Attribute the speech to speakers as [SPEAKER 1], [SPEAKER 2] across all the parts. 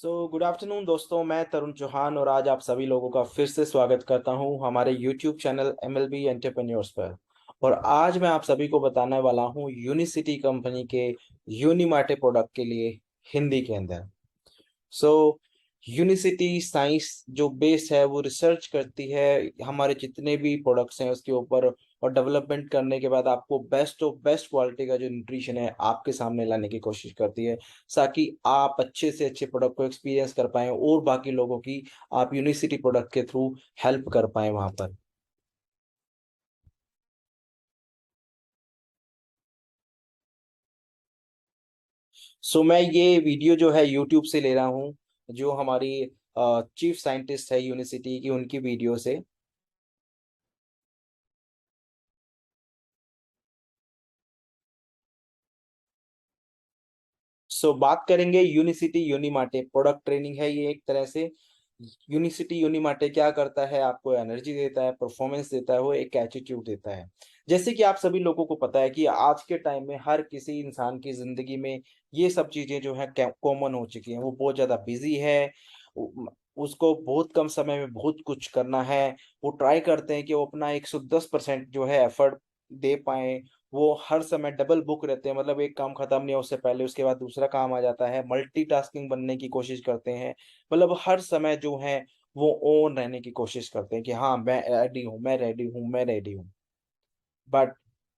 [SPEAKER 1] Good afternoon दोस्तों, मैं तरुण चौहान और आज आप सभी लोगों का फिर से स्वागत करता हूं हमारे यूट्यूब चैनल एमएलबी एंटरप्रेन्योर्स पर। और आज मैं आप सभी को बताने वाला हूं यूनिसिटी कंपनी के यूनिमार्टे प्रोडक्ट के लिए हिंदी के अंदर। सो यूनिसिटी साइंस जो बेस है वो रिसर्च करती है हमारे जितने भी प्रोडक्ट्स हैं उसके ऊपर, और डेवलपमेंट करने के बाद आपको बेस्ट ऑफ बेस्ट क्वालिटी का जो न्यूट्रिशन है आपके सामने लाने की कोशिश करती है, ताकि आप अच्छे से अच्छे प्रोडक्ट को एक्सपीरियंस कर पाएं और बाकी लोगों की आप यूनिसिटी प्रोडक्ट के थ्रू हेल्प कर पाएं वहां पर। मैं ये वीडियो जो है यूट्यूब से ले रहा हूँ, जो हमारी चीफ साइंटिस्ट है यूनिसिटी की, उनकी वीडियो से। बात करेंगे यूनिसिटी यूनिमार्टे प्रोडक्ट ट्रेनिंग है ये एक तरह से। यूनिसिटी यूनिमार्टे क्या करता है, आपको एनर्जी देता है, परफॉर्मेंस देता है, वो एक एटीट्यूड देता है। जैसे कि आप सभी लोगों को पता है कि आज के टाइम में हर किसी इंसान की जिंदगी में ये सब चीजें जो है कॉमन हो चुकी हैं। वो बहुत ज्यादा बिजी है, उ- उसको बहुत कम समय में बहुत कुछ करना है। वो ट्राई करते हैं कि वो अपना 110% जो है एफर्ट दे पाए। वो हर समय डबल बुक रहते हैं, मतलब एक काम खत्म नहीं हो उससे पहले उसके बाद दूसरा काम आ जाता है। मल्टीटास्किंग बनने की कोशिश करते हैं, मतलब हर समय जो है वो ऑन रहने की कोशिश करते हैं कि हाँ मैं रेडी हूँ, मैं रेडी हूँ, मैं रेडी हूँ। But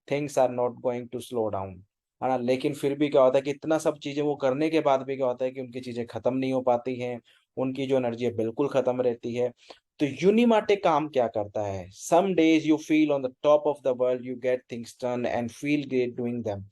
[SPEAKER 1] things are not going to slow down, है ना। लेकिन फिर भी क्या होता है कि इतना सब चीजें वो करने के बाद भी क्या होता है कि उनकी चीजें खत्म नहीं हो पाती हैं। उनकी जो एनर्जी है बिल्कुल खत्म रहती है। तो यूनिमाटे काम क्या करता है, some days you feel on the top of the world, you get things done and feel great doing them.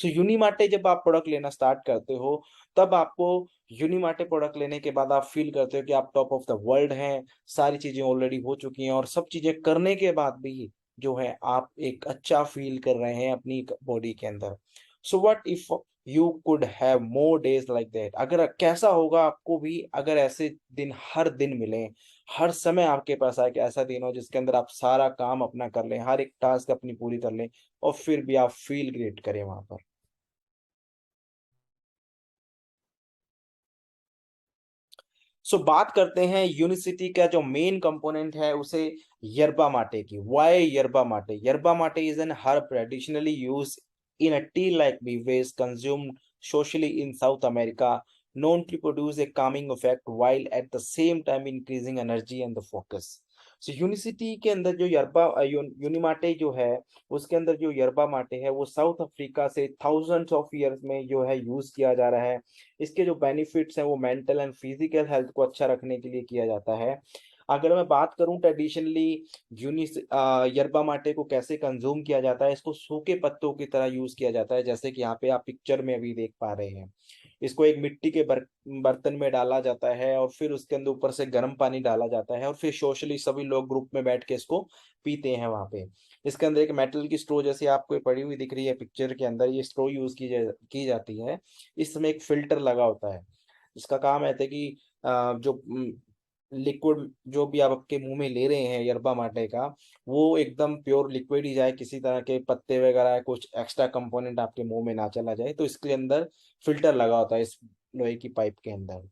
[SPEAKER 1] Unimate जब आप प्रोडक्ट लेना स्टार्ट करते हो, तब आपको यूनिमाटे प्रोडक्ट लेने के बाद आप फील करते हो कि आप टॉप ऑफ द वर्ल्ड हैं। सारी चीजें ऑलरेडी हो चुकी हैं और सब चीजें करने के बाद भी जो है आप एक अच्छा फील कर रहे हैं अपनी बॉडी के अंदर। What if you could have more days like that, अगर कैसा होगा आपको भी अगर ऐसे दिन हर दिन मिले, हर समय आपके पास आए कि ऐसा दिन हो जिसके अंदर आप सारा काम अपना कर लें, हर एक टास्क अपनी पूरी कर लें, और फिर भी आप फील ग्रेट करें वहां पर। बात करते हैं यूनिसिटी का जो मेन कंपोनेंट है उसे, यरबा माटे की। वाई यरबा माटे? यरबा माटे is an herb traditionally use in a T like beverage consumed socially in South America, known to produce a calming effect while at the same time increasing energy and the focus। Unicity के अंदर जो यूनिमाटे जो है, उसके अंदर जो यरबा माटे है वो साउथ अफ्रीका से थाउजेंड्स ऑफ ईयर्स में जो है यूज किया जा रहा है। इसके जो बेनिफिट्स हैं वो मेंटल एंड फिजिकल हेल्थ को अच्छा रखने के लिए किया जाता है। अगर मैं बात करूं ट्रेडिशनली यूनिस यरबा माटे को कैसे कंज्यूम किया जाता है, इसको सूखे पत्तों की तरह यूज किया जाता है, जैसे कि यहाँ पे आप पिक्चर में अभी देख पा रहे हैं। इसको एक मिट्टी के बर्तन में डाला जाता है और फिर उसके अंदर ऊपर से गर्म पानी डाला जाता है और फिर सोशली सभी लोग ग्रुप में बैठ के इसको पीते हैं वहां पे। इसके अंदर एक मेटल की स्ट्रो जैसी आपको पड़ी हुई दिख रही है पिक्चर के अंदर, ये स्ट्रो यूज की जाती है। इसमें एक फिल्टर लगा होता है। इसका काम है कि जो लिक्विड जो भी आप आपके मुंह में ले रहे हैं यरबा माटे का, वो एकदम प्योर लिक्विड ही जाए, किसी तरह के पत्ते वगैरह कुछ एक्स्ट्रा कंपोनेंट आपके मुंह में ना चला जाए। तो इसके अंदर फिल्टर लगा होता है इस लोहे की पाइप के अंदर।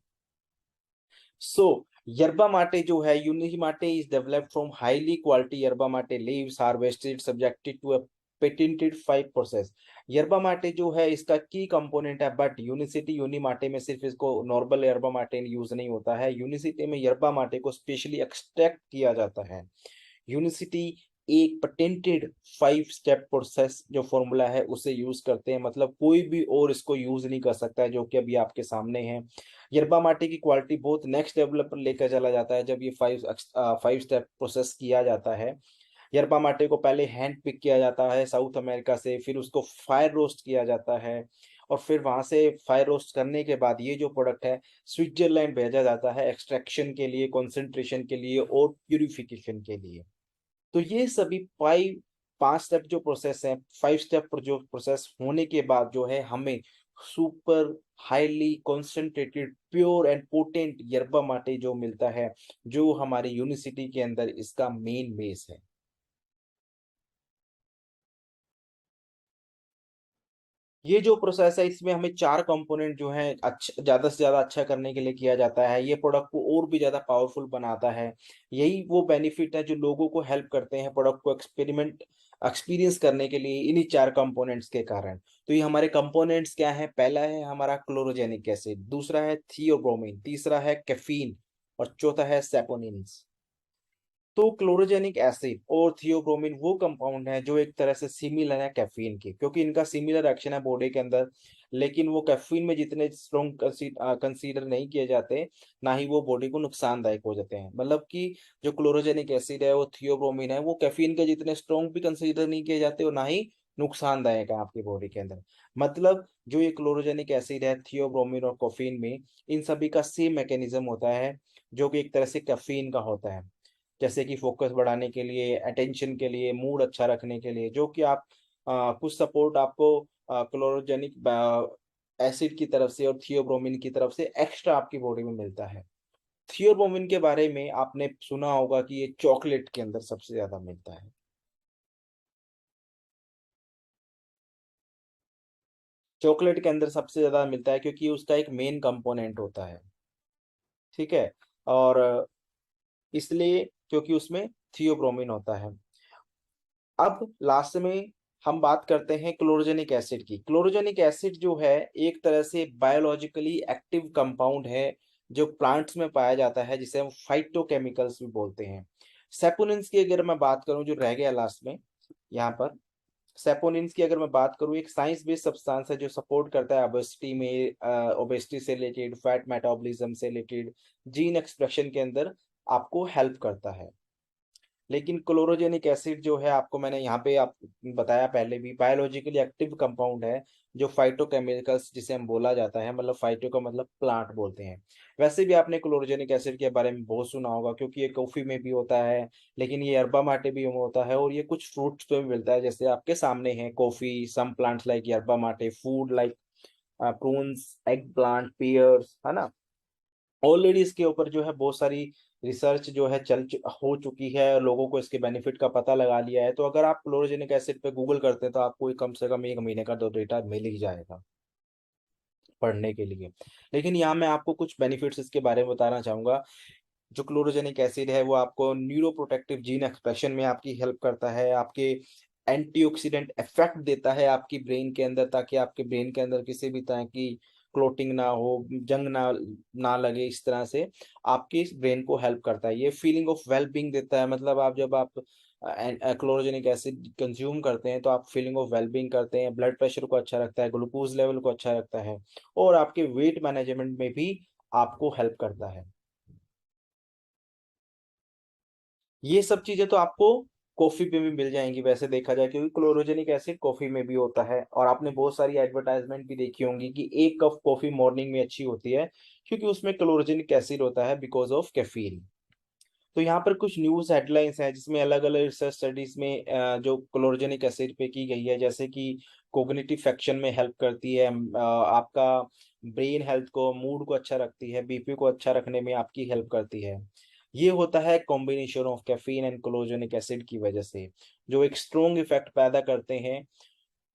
[SPEAKER 1] सो yerba mate जो है, unique mate is developed from highly quality yerba mate leaves harvested subjected to a patented 5 process. yerba mate जो है इसका की कंपोनेंट है, बट यूनिसिटी यूनिमाटे में सिर्फ इसको नॉर्मल yerba mate यूज नहीं होता है, यूनिसिटी में yerba mate को स्पेशली एक्सट्रैक्ट किया जाता है। यूनिसिटी एक पेटेंटेड 5 स्टेप प्रोसेस जो फॉर्मूला है उसे यूज करते हैं, मतलब कोई भी और इसको यूज नहीं कर सकता है, जो कि अभी आपके सामने है। यरबा माटी की क्वालिटी बहुत नेक्स्ट लेवल पर लेकर चला जाता है जब ये 5 स्टेप प्रोसेस किया जाता है। यरबा माटे को पहले हैंड पिक किया जाता है साउथ अमेरिका से, फिर उसको फायर रोस्ट किया जाता है, और फिर वहां से फायर रोस्ट करने के बाद ये जो प्रोडक्ट है स्विट्जरलैंड भेजा जाता है एक्सट्रैक्शन के लिए, कंसंट्रेशन के लिए और प्यूरिफिकेशन के लिए। तो ये सभी 5 स्टेप जो प्रोसेस है, 5 स्टेप जो प्रोसेस होने के बाद जो है हमें super highly concentrated pure and potent yerba mate जो मिलता है, जो हमारी यूनिवर्सिटी के अंदर इसका मेन बेस है। ये जो प्रोसेस है इसमें हमें 4 कंपोनेंट जो है अच्छा, ज़्यादा से ज़्यादा अच्छा करने के लिए किया जाता है। ये प्रोडक्ट को और भी ज़्यादा पावरफुल बनाता है। यही वो बेनिफिट है जो लोगों को हेल्प करते हैं प्रोडक्ट को एक्सपीरियंस करने के लिए इन्हीं 4 कंपोनेंट्स के कारण। तो ये हमारे कंपोनेंट्स क्या हैं? पहला है हमारा क्लोरोजेनिक एसिड, दूसरा है थियोब्रोमीन, तीसरा है कैफ़ीन और चौथा है सैपोनिन्स। तो क्लोरोजेनिक एसिड और थियोब्रोमीन वो कंपाउंड है जो एक तरह से सिमिलर है कैफीन के, क्योंकि इनका सिमिलर एक्शन है बॉडी के अंदर, लेकिन वो कैफीन में जितने स्ट्रॉन्ग कंसीडर नहीं किए जाते, ना ही वो बॉडी को नुकसानदायक हो जाते हैं। मतलब कि जो क्लोरोजेनिक एसिड है वो थियोब्रोमीन है वो कैफीन के जितने स्ट्रॉन्ग भी कंसीडर नहीं किए जाते और ना ही नुकसानदायक है आपकी बॉडी के अंदर। मतलब जो ये क्लोरोजेनिक एसिड है, थियोब्रोमीन और कैफीन में, इन सभी का सेम मैकेनिज्म होता है जो कि एक तरह से कैफीन का होता है। जैसे कि फोकस बढ़ाने के लिए, अटेंशन के लिए, मूड अच्छा रखने के लिए, जो कि आप कुछ सपोर्ट आपको क्लोरोजेनिक एसिड की तरफ से और थियोब्रोमिन की तरफ से एक्स्ट्रा आपकी बॉडी में मिलता है। थियोब्रोमिन के बारे में आपने सुना होगा कि ये चॉकलेट के अंदर सबसे ज्यादा मिलता है। चॉकलेट के अंदर सबसे ज्यादा मिलता है क्योंकि उसका एक मेन कंपोनेंट होता है। ठीक है। और इसलिए क्योंकि उसमें थियोब्रोमिन होता है। अब लास्ट में हम बात करते हैं क्लोरोजेनिक एसिड की। क्लोरोजेनिक एसिड जो है एक तरह से बायोलॉजिकली एक्टिव कंपाउंड है जो प्लांट्स में पाया जाता है, जिसे हम फाइटोकेमिकल्स भी बोलते हैं। सेपोनिन्स की अगर मैं बात करूं जो रह गया लास्ट में यहाँ पर, सेपोनिन्स की अगर मैं बात करूं, एक साइंस बेस्ड सब्सटेंस है जो सपोर्ट करता है ओबेसिटी में, ओबेसिटी से रिलेटेड, फैट मेटाबॉलिज्म से रिलेटेड, जीन एक्सप्रेशन के अंदर आपको हेल्प करता है। लेकिन क्लोरोजेनिक एसिड जो है, आपको मैंने यहाँ पे आप बताया पहले भी, बायोलॉजिकली एक्टिव कंपाउंड है जो फाइटोकेमिकल्स जिसे हम बोला जाता है, मतलब फाइटो का मतलब प्लांट बोलते हैं। वैसे भी आपने क्लोरोजेनिक एसिड के बारे में बहुत सुना होगा क्योंकि ये कॉफी में भी होता है, लेकिन ये यरबा माटे भी में होता है और ये कुछ फ्रूट्स पे भी मिलता है, जैसे आपके सामने है coffee, some plants like yerba mate, food like prunes, egg plant, pears, है ना। ऑलरेडी इसके ऊपर जो है बहुत सारी रिसर्च जो है हो चुकी है और लोगों को इसके बेनिफिट का पता लगा लिया है। तो अगर आप क्लोरोजेनिक एसिड पे गूगल करते हैं तो आपको कम से कम 1 महीने का दो डेटा मिल ही जाएगा पढ़ने के लिए। लेकिन यहाँ मैं आपको कुछ बेनिफिट्स इसके बारे में बताना चाहूंगा। जो क्लोरोजेनिक एसिड है वो आपको न्यूरो प्रोटेक्टिव जीन एक्सप्रेशन में आपकी हेल्प करता है, आपके एंटीऑक्सीडेंट इफेक्ट देता है आपकी ब्रेन के अंदर, ताकि आपके ब्रेन के अंदर किसी भी तरह की क्लोटिंग ना हो, जंग ना लगे, इस तरह से आपके इस ब्रेन को हेल्प करता है। ये फीलिंग ऑफ वेल बींग देता है, मतलब आप जब आप क्लोरोजेनिक एसिड कंज्यूम करते हैं तो आप फीलिंग ऑफ वेल बींग करते हैं, ब्लड प्रेशर को अच्छा रखता है, ग्लूकोज लेवल को अच्छा रखता है और आपके वेट मैनेजमेंट में भी आपको हेल्प करता है। ये सब चीजें तो आपको कॉफी पे भी मिल जाएंगी वैसे देखा जाए, क्योंकि क्लोरोजेनिक एसिड कॉफी में भी होता है और आपने बहुत सारी एडवर्टाइजमेंट भी देखी होंगी कि 1 कप कॉफी मॉर्निंग में अच्छी होती है क्योंकि उसमें क्लोरोजेनिक एसिड होता है बिकॉज ऑफ कैफीन। तो यहाँ पर कुछ न्यूज हेडलाइंस हैं जिसमें अलग अलग रिसर्च स्टडीज में जो क्लोरोजेनिक एसिड पे की गई है, जैसे कि कोग्निटिव फंक्शन में हेल्प करती है, आपका ब्रेन हेल्थ को, मूड को अच्छा रखती है, बीपी को अच्छा रखने में आपकी हेल्प करती है। ये होता है combination of caffeine and chlorogenic acid की वजह से, जो एक स्ट्रॉन्ग इफेक्ट पैदा करते हैं,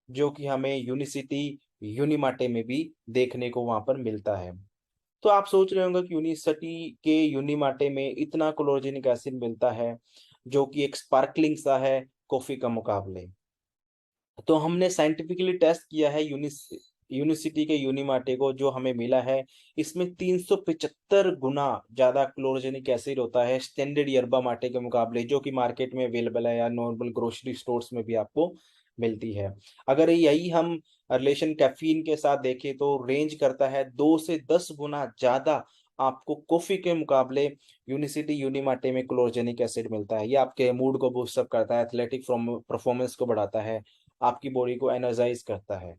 [SPEAKER 1] जो कि हमें यूनिसिटी यूनिमाटे में भी देखने को वहां पर मिलता है। तो आप सोच रहे होंगे कि यूनिसिटी के यूनिमाटे में इतना क्लोरोजेनिक एसिड मिलता है जो कि एक स्पार्कलिंग सा है कॉफी का मुकाबले। तो हमने साइंटिफिकली टेस्ट किया है यूनिसिटी के यूनिमाटे को, जो हमें मिला है इसमें 375 गुना ज्यादा क्लोरोजेनिक एसिड होता है स्टैंडर्ड यरबा माटे के मुकाबले, जो कि मार्केट में अवेलेबल है या नॉर्मल ग्रोसरी स्टोर्स में भी आपको मिलती है। अगर यही हम रिलेशन कैफीन के साथ देखें तो रेंज करता है 2 से 10 गुना ज्यादा आपको कॉफी के मुकाबले यूनिसिटी यूनिमाटे में क्लोरोजेनिक एसिड मिलता है। ये आपके मूड को बूस्ट अप करता है, एथलेटिक परफॉर्मेंस को बढ़ाता है, आपकी बॉडी को एनर्जाइज करता है।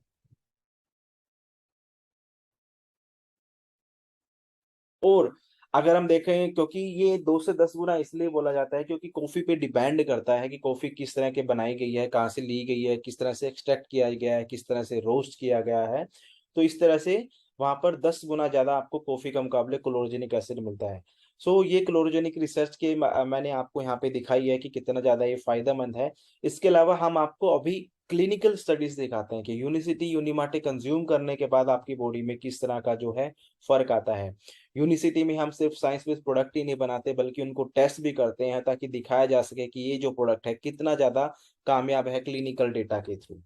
[SPEAKER 1] और अगर हम देखें, क्योंकि ये 2 से 10 गुना इसलिए बोला जाता है क्योंकि कॉफी पे डिपेंड करता है कि कॉफी किस तरह के बनाई गई है, कहाँ से ली गई है, किस तरह से एक्सट्रैक्ट किया गया है, किस तरह से रोस्ट किया गया है। तो इस तरह से वहां पर 10 गुना ज्यादा आपको कॉफी के मुकाबले क्लोरोजेनिक एसिड मिलता है। सो ये क्लोरोजेनिक रिसर्च के मैंने आपको यहाँ पे दिखाई है कि कितना ज्यादा ये फायदेमंद है। इसके अलावा हम आपको अभी क्लिनिकल स्टडीज दिखाते हैं कि यूनिसिटी यूनिमाटे कंज्यूम करने के बाद आपकी बॉडी में किस तरह का जो है फर्क आता है। यूनिसिटी में हम सिर्फ साइंस बेस्ड प्रोडक्ट ही नहीं बनाते बल्कि उनको टेस्ट भी करते हैं ताकि दिखाया जा सके कि ये जो प्रोडक्ट है कितना ज्यादा कामयाब है क्लिनिकल डेटा के थ्रू।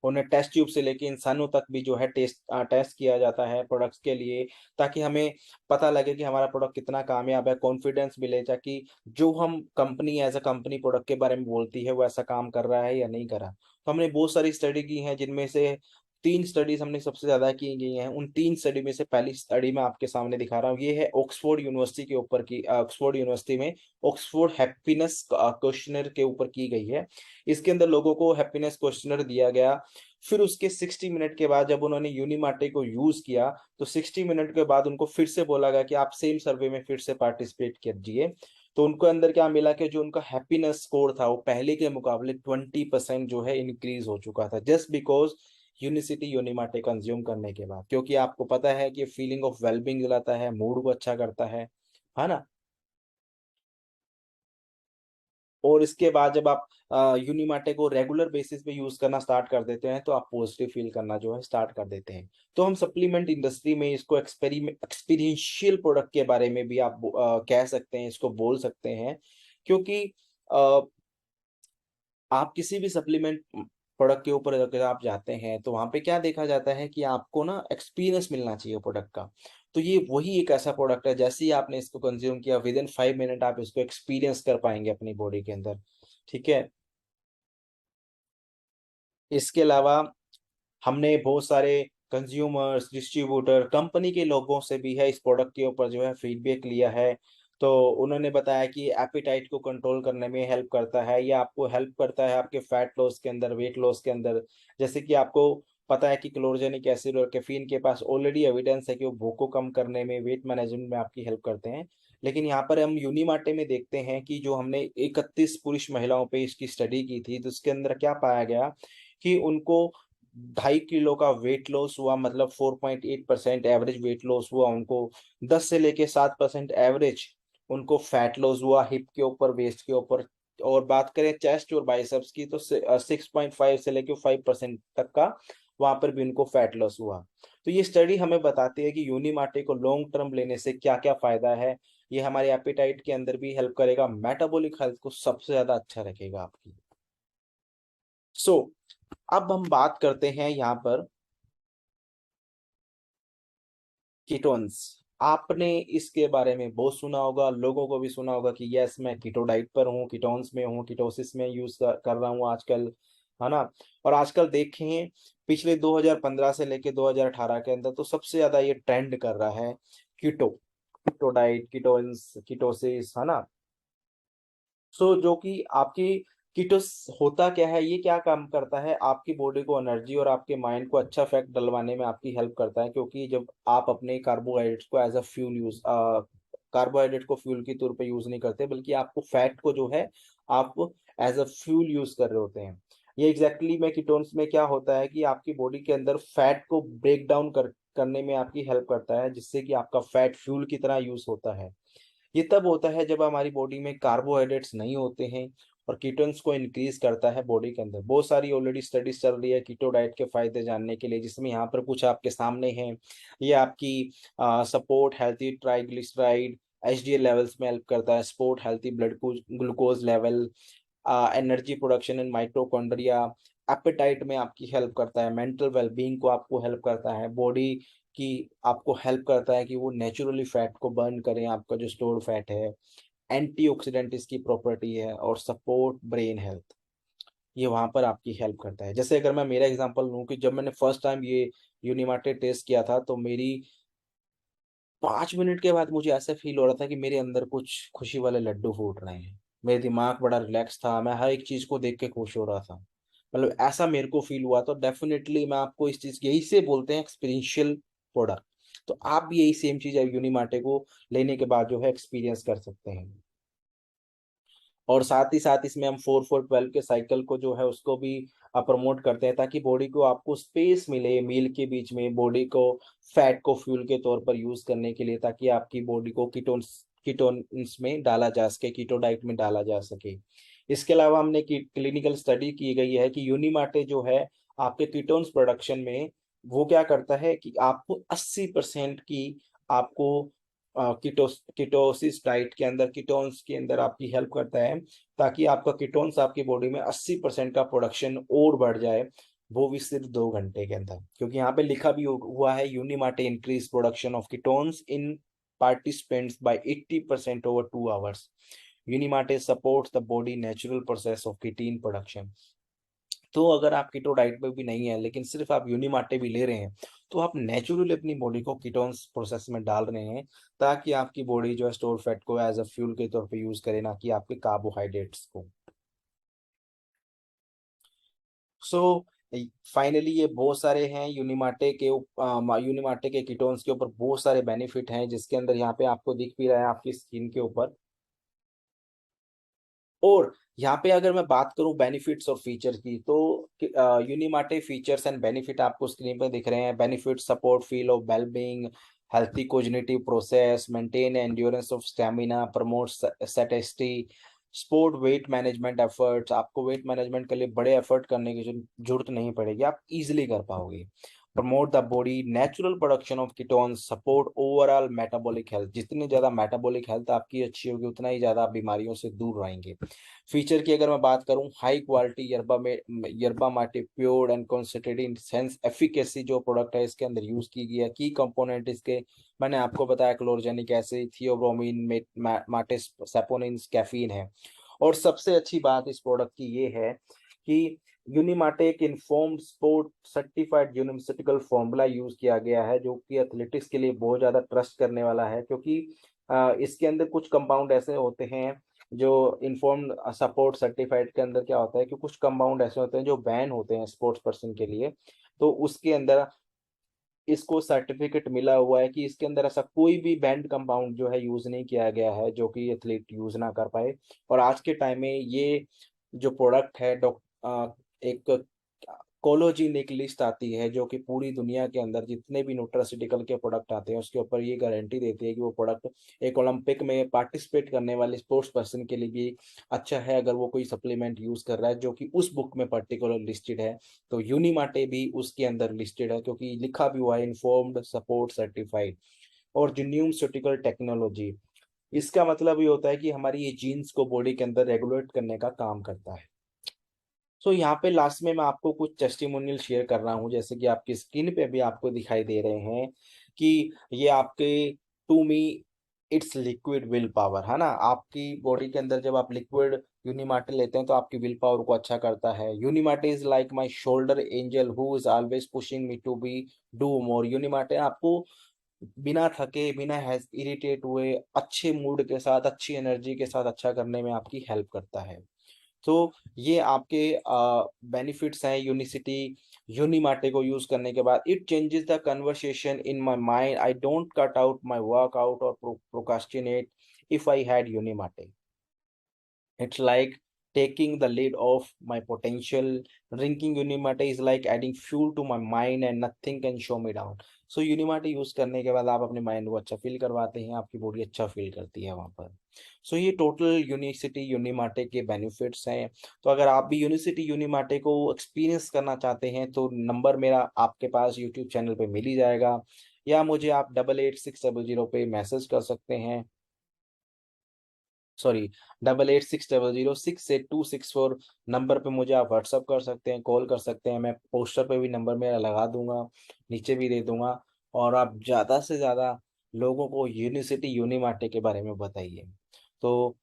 [SPEAKER 1] उन्हें टेस्ट ट्यूब से लेके इंसानों तक भी जो है टेस्ट किया जाता है प्रोडक्ट्स के लिए, ताकि हमें पता लगे कि हमारा प्रोडक्ट कितना कामयाब है, कॉन्फिडेंस मिले ताकि जो हम company as a company product के बारे में बोलती है वो ऐसा काम कर रहा है या नहीं कर रहा। तो हमने बहुत सारी स्टडी की है जिनमें से 3 स्टडीज हमने सबसे ज्यादा की गई हैं। उन 3 स्टडी में से पहली स्टडी मैं आपके सामने दिखा रहा हूँ, ये है ऑक्सफोर्ड यूनिवर्सिटी के ऊपर की, ऑक्सफोर्ड यूनिवर्सिटी में ऑक्सफोर्ड हैप्पीनेस क्वेश्चनर के ऊपर की गई है। इसके अंदर लोगों को हैप्पीनेस क्वेश्चनर दिया गया, फिर उसके 60 मिनट के बाद जब उन्होंने यूनिमाटे को यूज किया तो 60 मिनट के बाद उनको फिर से बोला गया कि आप सेम सर्वे में फिर से पार्टिसिपेट कीजिए। तो उनको अंदर क्या मिला कि जो उनका हैप्पीनेस स्कोर था वो पहले के मुकाबले 20% जो है इंक्रीज हो चुका था, जस्ट बिकॉज यूनिसिटी यूनिमाटे कंज्यूम करने के बाद, क्योंकि आपको पता है कि फीलिंग ऑफ वेलबींग दिलाता है, मूड को अच्छा करता है ना। और इसके बाद जब आप यूनिमाटे को रेगुलर बेसिस पे यूज करना स्टार्ट कर देते हैं तो आप पॉजिटिव फील करना जो है स्टार्ट कर देते हैं। तो हम सप्लीमेंट इंडस्ट्री में इसको एक्सपीरियंशियल प्रोडक्ट के बारे में भी आप कह सकते हैं, इसको बोल सकते हैं, क्योंकि अ, आप किसी भी सप्लीमेंट प्रोडक्ट के ऊपर अगर आप जाते हैं तो वहां पे क्या देखा जाता है कि आपको ना एक्सपीरियंस मिलना चाहिए प्रोडक्ट का। तो ये वही एक ऐसा प्रोडक्ट है, जैसे ही आपने इसको कंज्यूम किया विद इन 5 मिनट आप इसको एक्सपीरियंस कर पाएंगे अपनी बॉडी के अंदर। ठीक है। इसके अलावा हमने बहुत सारे कंज्यूमर्स, डिस्ट्रीब्यूटर, कंपनी के लोगों से भी है इस प्रोडक्ट के ऊपर जो है फीडबैक लिया है। तो उन्होंने बताया कि एपेटाइट को कंट्रोल करने में हेल्प करता है, या आपको हेल्प करता है आपके फैट लॉस के अंदर, वेट लॉस के अंदर। जैसे कि आपको पता है कि क्लोरोजेनिक एसिड और कैफीन के पास ऑलरेडी एविडेंस है कि वो भूख को कम करने में, वेट मैनेजमेंट में आपकी हेल्प करते हैं। लेकिन यहाँ पर हम यूनिमाटे में देखते हैं कि जो हमने 31 पुरुष महिलाओं पे इसकी स्टडी की थी तो उसके अंदर क्या पाया गया कि उनको 2.5 किलो का वेट लॉस हुआ, मतलब 4.8% एवरेज वेट लॉस हुआ उनको। 10 से लेके 7% एवरेज उनको फैट लॉस हुआ हिप के ऊपर, वेस्ट के ऊपर। और बात करें चेस्ट और बाइसेप्स की तो 6.5 से लेके 5% तक का वहां पर भी उनको फैट लॉस हुआ। तो ये स्टडी हमें बताती है कि यूनिमाटे को लॉन्ग टर्म लेने से क्या क्या फायदा है। ये हमारे एपेटाइट के अंदर भी हेल्प करेगा, मेटाबॉलिक हेल्थ को सबसे ज्यादा अच्छा रखेगा आपकी। सो अब हम बात करते हैं यहाँ पर कीटोन्स। आपने इसके बारे में बहुत सुना होगा, लोगों को भी सुना होगा कि यस मैं कीटो डाइट पर हूँ, कीटोन्स में हूँ, कीटोसिस में यूज कर रहा हूँ आजकल, है ना। और आजकल देखें पिछले 2015 से लेके 2018 के अंदर तो सबसे ज्यादा ये ट्रेंड कर रहा है कीटो, कीटो डाइट, कीटोन्स, कीटोसिस, है ना। सो जो कि आपकी कीटोस होता क्या है, ये क्या काम करता है, आपकी बॉडी को एनर्जी और आपके माइंड को अच्छा इफेक्ट डलवाने में आपकी हेल्प करता है। क्योंकि जब आप अपने कार्बोहाइड्रेट्स को as a fuel use, carbohydrate को फ्यूल के तौर पे यूज नहीं करते बल्कि आपको फैट को जो है आप एज अ फ्यूल यूज कर रहे होते हैं। ये एग्जैक्टली में कीटोन्स में क्या होता है कि आपकी बॉडी के अंदर फैट को ब्रेक डाउन करने में आपकी हेल्प करता है, जिससे कि आपका फैट फ्यूल की तरह यूज होता है। ये तब होता है जब हमारी बॉडी में कार्बोहाइड्रेट्स नहीं होते हैं, और कीटोन्स को इंक्रीज करता है बॉडी के अंदर। बहुत सारी ऑलरेडी स्टडीज चल रही है कीटो डाइट के फायदे जानने के लिए, जिसमें यहाँ पर कुछ आपके सामने हैं। ये आपकी support healthy triglyceride HDL levels में हेल्प करता है, support healthy blood glucose level, energy production in mitochondria, appetite में आपकी हेल्प करता है, मेंटल वेलबींग को आपको हेल्प करता है, बॉडी की आपको हेल्प करता है कि वो नेचुरली फैट को बर्न करें, आपका जो स्टोर्ड फैट है। एंटीऑक्सीडेंट इसकी प्रॉपर्टी है, और सपोर्ट ब्रेन हेल्थ, ये वहां पर आपकी हेल्प करता है। जैसे अगर मैं मेरा एग्जांपल लूं कि जब मैंने फर्स्ट टाइम ये यूनिमाटे टेस्ट किया था तो मेरी 5 मिनट के बाद मुझे ऐसा फील हो रहा था कि मेरे अंदर कुछ खुशी वाले लड्डू फूट रहे हैं। मेरा दिमाग बड़ा रिलैक्स था, मैं हर एक चीज को देख के खुश हो रहा था, मतलब ऐसा मेरे को फील हुआ। तो डेफिनेटली मैं आपको इस चीज यही से बोलते हैं एक्सपीरियंशियल प्रोडक्ट। तो आप भी यही सेम चीज है यूनिमाटे को लेने के बाद जो है एक्सपीरियंस कर सकते हैं। और साथ ही साथ इसमें हम 4-4-12 के साइकिल को जो है उसको भी प्रमोट करते हैं, ताकि बॉडी को आपको स्पेस मिले मील के बीच में, बॉडी को फैट को फ्यूल के तौर पर यूज करने के लिए, ताकि आपकी बॉडी को कीटोन्स कीटोन्स में डाला जा सके, कीटो डाइट में डाला जा सके। इसके अलावा हमने क्लिनिकल स्टडी की गई है कि यूनिमाटे जो है आपके कीटोन्स प्रोडक्शन में वो क्या करता है कि आपको 80% की आपको कीटोसिस डाइट के अंदर कीटोन्स के अंदर आपकी हेल्प करता है, ताकि आपका कीटोन्स आपकी बॉडी में 80% का प्रोडक्शन और बढ़ जाए, वो भी सिर्फ 2 घंटे के अंदर। क्योंकि यहाँ पे लिखा भी हुआ है Unimate increase production of ketones in participants by 80% over 2 hours. Unimatte supports the body natural process of ketone production. तो अगर आप कीटो डाइट पे भी नहीं है लेकिन सिर्फ आप यूनिमाटे भी ले रहे हैं, तो आप नेचुरली अपनी बॉडी को कीटोन्स प्रोसेस में डाल रहे हैं, ताकि आपकी बॉडी जो है स्टोर फैट को एज अ फ्यूल के तौर पे यूज करे, ना कि आपके कार्बोहाइड्रेट्स को। सो फाइनली ये बहुत सारे हैं यूनिमाटे के कीटोन्स के ऊपर बहुत सारे बेनिफिट हैं, जिसके अंदर यहाँ पे आपको दिख भी रहा है आपकी स्किन के ऊपर। और यहाँ पे अगर मैं बात करूं बेनिफिट्स और फीचर्स की, तो यूनिमाटे फीचर्स एंड बेनिफिट आपको स्क्रीन पे दिख रहे हैं। Benefit support feel of wellbeing, healthy cognitive process, maintain endurance of stamina, promote सैटिस्फैक्टी, स्पोर्ट वेट मैनेजमेंट एफर्ट्स। आपको वेट मैनेजमेंट के लिए बड़े एफर्ट करने की जरूरत नहीं पड़ेगी, आप इजिली कर पाओगे। Promote the body natural production of ketones, support overall metabolic health. जितनी ज्यादा मेटाबॉलिक हेल्थ आपकी अच्छी होगी, उतना ही ज्यादा आप बीमारियों से दूर रहेंगे। फीचर की अगर मैं बात करूं, हाई क्वालिटी यरबा माटे pure and concentrated in sense efficacy जो प्रोडक्ट है इसके अंदर यूज की गई है। की कंपोनेंट इसके मैंने आपको बताया, क्लोरोजेनिक एसिड, थियोब्रोमीन, माटे सैपोनिन, कैफीन है। और सबसे अच्छी बात इस प्रोडक्ट की ये है कि यूनिमाटे एक informed sport certified nutritional formula use किया गया है, जो कि एथलेटिक्स के लिए बहुत ज्यादा ट्रस्ट करने वाला है। क्योंकि इसके अंदर कुछ कंपाउंड ऐसे होते हैं जो इन्फॉर्म्ड सपोर्ट सर्टिफाइड के अंदर क्या होता है कि कुछ कंपाउंड ऐसे होते हैं जो बैन होते हैं स्पोर्ट्स पर्सन के लिए। तो उसके अंदर इसको सर्टिफिकेट मिला हुआ है कि इसके अंदर ऐसा कोई भी बैंड कंपाउंड जो है यूज नहीं किया गया है जो कि एथलीट यूज ना कर पाए। और आज के टाइम में ये जो प्रोडक्ट है एक कोलोजिन एक लिस्ट आती है जो कि पूरी दुनिया के अंदर जितने भी न्यूट्रास्यूटिकल के प्रोडक्ट आते हैं उसके ऊपर ये गारंटी देती है कि वो प्रोडक्ट एक ओलंपिक में पार्टिसिपेट करने वाले स्पोर्ट्स पर्सन के लिए भी अच्छा है, अगर वो कोई सप्लीमेंट यूज कर रहा है जो कि उस बुक में पर्टिकुलर लिस्टेड है। तो यूनिमाटे भी उसके अंदर लिस्टेड है, क्योंकि लिखा भी हुआ है इन्फॉर्म्ड सपोर्ट सर्टिफाइड। और न्यूमस्यूटिकल टेक्नोलॉजी, इसका मतलब ये होता है कि हमारी ये जीन्स को बॉडी के अंदर रेगुलेट करने का काम करता है। सो यहाँ पे लास्ट में मैं आपको कुछ टेस्टिमोनियल शेयर कर रहा हूँ, जैसे कि आपकी स्क्रीन पे भी आपको दिखाई दे रहे हैं कि ये आपके to me it's liquid will power है ना। आपकी बॉडी के अंदर जब आप लिक्विड यूनिमाटे लेते हैं तो आपकी विल पावर को अच्छा करता है। Unimate is like my shoulder angel who is always pushing me to be do more. Unimate आपको बिना थके, बिना इरिटेट हुए, अच्छे मूड के साथ, अच्छी एनर्जी के साथ अच्छा करने में आपकी हेल्प करता है। तो ये आपके बेनिफिट्स हैं यूनिसिटी यूनिमाटे को यूज करने के बाद। It changes the conversation in my mind, I don't cut out my workout और procrastinate if I had Unimate. It's like taking the lid off my potential. Drinking Unimate is like adding fuel to my mind and nothing can show me down. So Unimate use करने के बाद आप अपने mind को अच्छा feel करवाते हैं, आपकी बॉडी अच्छा फील करती है वहां पर। सो ये टोटल यूनिसिटी यूनिमाटे के बेनिफिट्स हैं। तो अगर आप भी यूनिसिटी यूनिमाटे को एक्सपीरियंस करना चाहते हैं तो नंबर मेरा आपके पास यूट्यूब चैनल पे मिल ही जाएगा, या मुझे आप 8860 पे मैसेज कर सकते हैं। सॉरी, 8860068264 नंबर पे मुझे आप व्हाट्सअप कर सकते हैं, कॉल कर सकते हैं। मैं पोस्टर पे भी नंबर मेरा लगा दूंगा, नीचे भी दे दूंगा। और आप ज़्यादा से ज़्यादा लोगों को यूनिसिटी यूनिमाटे के बारे में बताइए। तो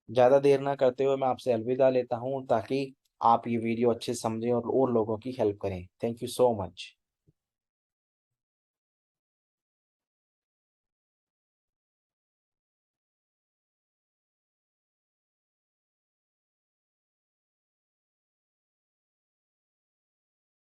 [SPEAKER 1] ज़्यादा देर ना करते हुए मैं आपसे अलविदा लेता हूँ, ताकि आप ये वीडियो अच्छे से समझें और लोगों की हेल्प करें। Thank you so much.